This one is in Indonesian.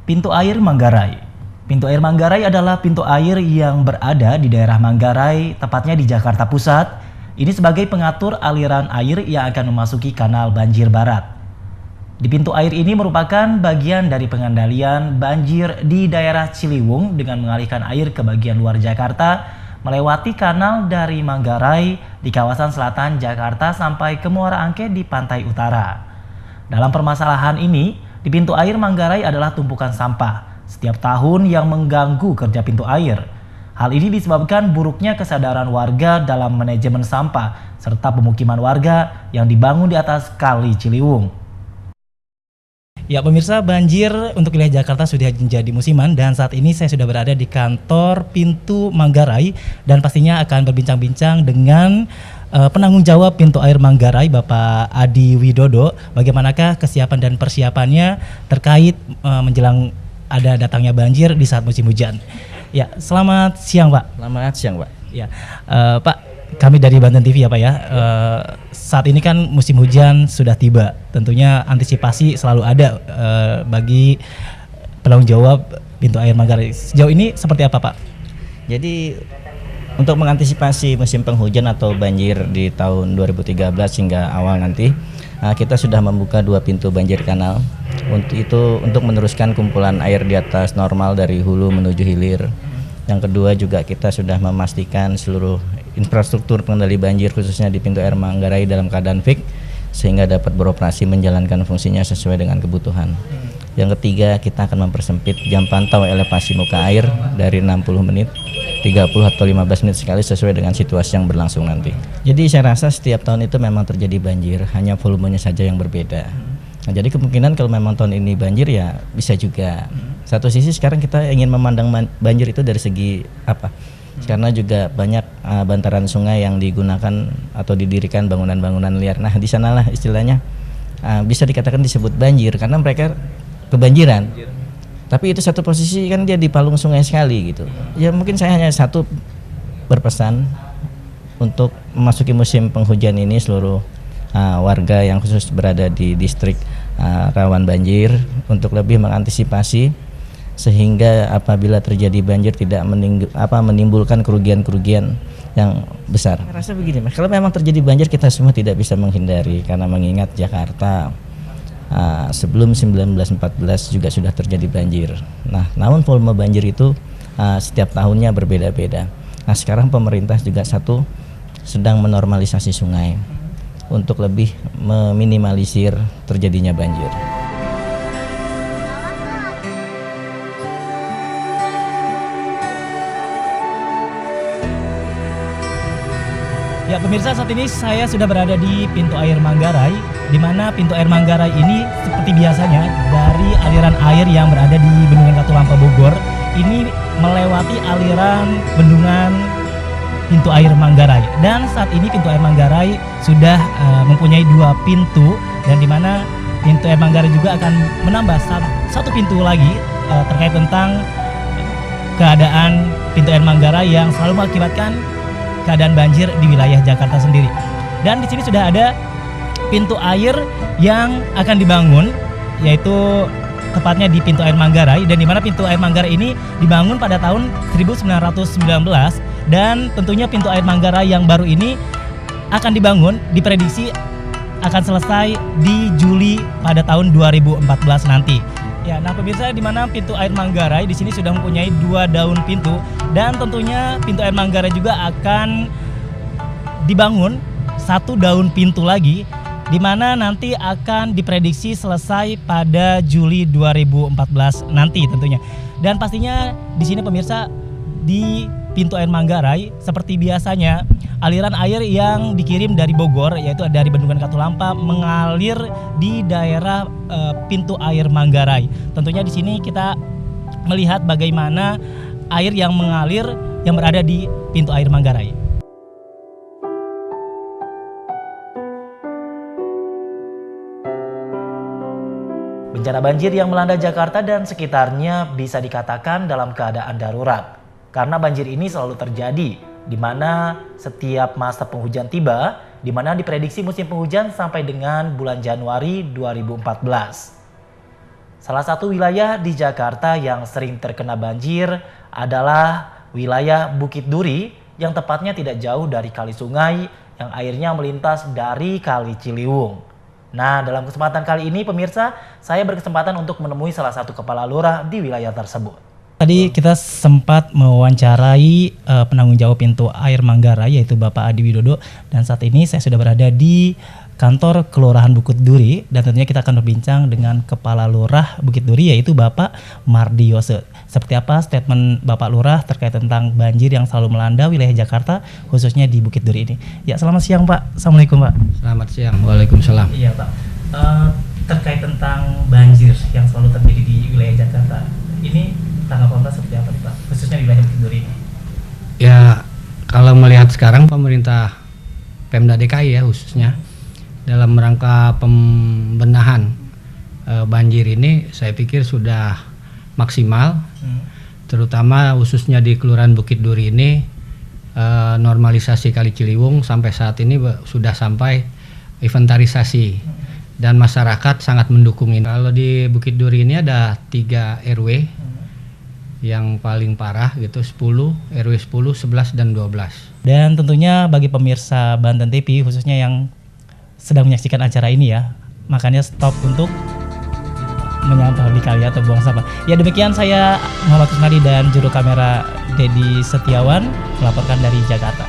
Pintu air Manggarai. Pintu air Manggarai adalah pintu air yang berada di daerah Manggarai, tepatnya di Jakarta Pusat. Ini sebagai pengatur aliran air yang akan memasuki kanal banjir barat. Di pintu air ini merupakan bagian dari pengendalian banjir di daerah Ciliwung dengan mengalihkan air ke bagian luar Jakarta melewati kanal dari Manggarai di kawasan selatan Jakarta sampai ke Muara Angke di pantai utara. Dalam permasalahan ini, di pintu air Manggarai adalah tumpukan sampah setiap tahun yang mengganggu kerja pintu air. Hal ini disebabkan buruknya kesadaran warga dalam manajemen sampah serta pemukiman warga yang dibangun di atas Kali Ciliwung. Ya pemirsa, banjir untuk wilayah Jakarta sudah menjadi musiman dan saat ini saya sudah berada di kantor pintu Manggarai dan pastinya akan berbincang-bincang dengan penanggung jawab pintu air Manggarai, Bapak Adi Widodo. Bagaimanakah kesiapan dan persiapannya terkait menjelang ada datangnya banjir di saat musim hujan. Ya, selamat siang Pak. Selamat siang Pak. Ya, Pak, kami dari Banten TV ya Pak ya. Saat ini kan musim hujan sudah tiba. Tentunya antisipasi selalu ada bagi penanggung jawab pintu air Manggarai. Sejauh ini seperti apa Pak? Jadi untuk mengantisipasi musim penghujan atau banjir di tahun 2013 hingga awal nanti, kita sudah membuka 2 pintu banjir kanal. Untuk meneruskan kumpulan air di atas normal dari hulu menuju hilir. Yang kedua juga kita sudah memastikan seluruh infrastruktur pengendali banjir khususnya di pintu air Manggarai dalam keadaan fit sehingga dapat beroperasi menjalankan fungsinya sesuai dengan kebutuhan. Yang ketiga, kita akan mempersempit jam pantau elevasi muka air dari 60 menit 30 atau 15 menit sekali sesuai dengan situasi yang berlangsung nanti. Jadi saya rasa setiap tahun itu memang terjadi banjir, hanya volumenya saja yang berbeda. Nah, jadi kemungkinan kalau memang tahun ini banjir ya bisa juga. Satu sisi sekarang kita ingin memandang banjir itu dari segi apa? Karena juga banyak bantaran sungai yang digunakan atau didirikan bangunan-bangunan liar. Nah, di sanalah istilahnya bisa dikatakan disebut banjir karena mereka kebanjiran. Tapi itu satu posisi kan dia di palung sungai sekali gitu. Ya mungkin saya hanya satu berpesan untuk memasuki musim penghujan ini seluruh warga yang khusus berada di distrik rawan banjir untuk lebih mengantisipasi sehingga apabila terjadi banjir tidak menimbulkan kerugian-kerugian yang besar. Saya rasa begini Mas, kalau memang terjadi banjir kita semua tidak bisa menghindari karena mengingat Jakarta sebelum 1914 juga sudah terjadi banjir. Nah, namun volume banjir itu setiap tahunnya berbeda-beda. Nah, sekarang pemerintah juga sedang menormalisasi sungai untuk lebih meminimalisir terjadinya banjir. Ya pemirsa, saat ini saya sudah berada di pintu air Manggarai, di mana pintu air Manggarai ini seperti biasanya dari aliran air yang berada di Bendungan Katulampa Bogor ini melewati aliran bendungan pintu air Manggarai. Dan saat ini pintu air Manggarai sudah mempunyai 2 pintu dan di mana pintu air Manggarai juga akan menambah satu pintu lagi terkait tentang keadaan pintu air Manggarai yang selalu mengakibatkan keadaan banjir di wilayah Jakarta sendiri. Dan di sini sudah ada pintu air yang akan dibangun, yaitu tepatnya di pintu air Manggarai, dan di mana pintu air Manggarai ini dibangun pada tahun 1919 dan tentunya pintu air Manggarai yang baru ini akan dibangun diprediksi akan selesai di Juli pada tahun 2014 nanti. Ya, nah pemirsa, di mana pintu air Manggarai di sini sudah mempunyai 2 daun pintu dan tentunya pintu air Manggarai juga akan dibangun 1 daun pintu lagi di mana nanti akan diprediksi selesai pada Juli 2014 nanti tentunya. Dan pastinya di sini pemirsa, di pintu air Manggarai seperti biasanya aliran air yang dikirim dari Bogor yaitu dari Bendungan Katulampa mengalir di daerah pintu air Manggarai. Tentunya di sini kita melihat bagaimana air yang mengalir yang berada di pintu air Manggarai. Bencana banjir yang melanda Jakarta dan sekitarnya bisa dikatakan dalam keadaan darurat. Karena banjir ini selalu terjadi, di mana setiap masa penghujan tiba, di mana diprediksi musim penghujan sampai dengan bulan Januari 2014. Salah satu wilayah di Jakarta yang sering terkena banjir adalah wilayah Bukit Duri yang tepatnya tidak jauh dari kali sungai yang airnya melintas dari Kali Ciliwung. Nah, dalam kesempatan kali ini pemirsa, saya berkesempatan untuk menemui salah satu kepala lurah di wilayah tersebut. Tadi kita sempat mewawancarai penanggung jawab pintu air Manggarai yaitu Bapak Adi Widodo, dan saat ini saya sudah berada di kantor Kelurahan Bukit Duri dan tentunya kita akan berbincang dengan Kepala Lurah Bukit Duri yaitu Bapak Mardi Yose. Seperti apa statement Bapak Lurah terkait tentang banjir yang selalu melanda wilayah Jakarta khususnya di Bukit Duri ini. Ya, selamat siang Pak. Assalamualaikum Pak. Selamat siang. Waalaikumsalam. Iya Pak. Terkait tentang banjir yang selalu terjadi di wilayah Jakarta, ini tanggapan Bapak seperti apa nih Pak? Khususnya di wilayah Bukit Duri ini. Ya, kalau melihat sekarang pemerintah Pemda DKI ya khususnya dalam rangka pembenahan banjir ini saya pikir sudah maksimal, terutama khususnya di Kelurahan Bukit Duri ini normalisasi Kali Ciliwung sampai saat ini sudah sampai inventarisasi dan masyarakat sangat mendukung ini. Kalau di Bukit Duri ini ada 3 RW yang paling parah gitu, 10, RW 10, 11 dan 12. Dan tentunya bagi pemirsa Banten TV khususnya yang sedang menyaksikan acara ini ya, makanya stop untuk menyampah di kali atau buang sampah. Ya, demikian saya Muhammad Kusnadi dan juru kamera Dedi Setiawan melaporkan dari Jakarta.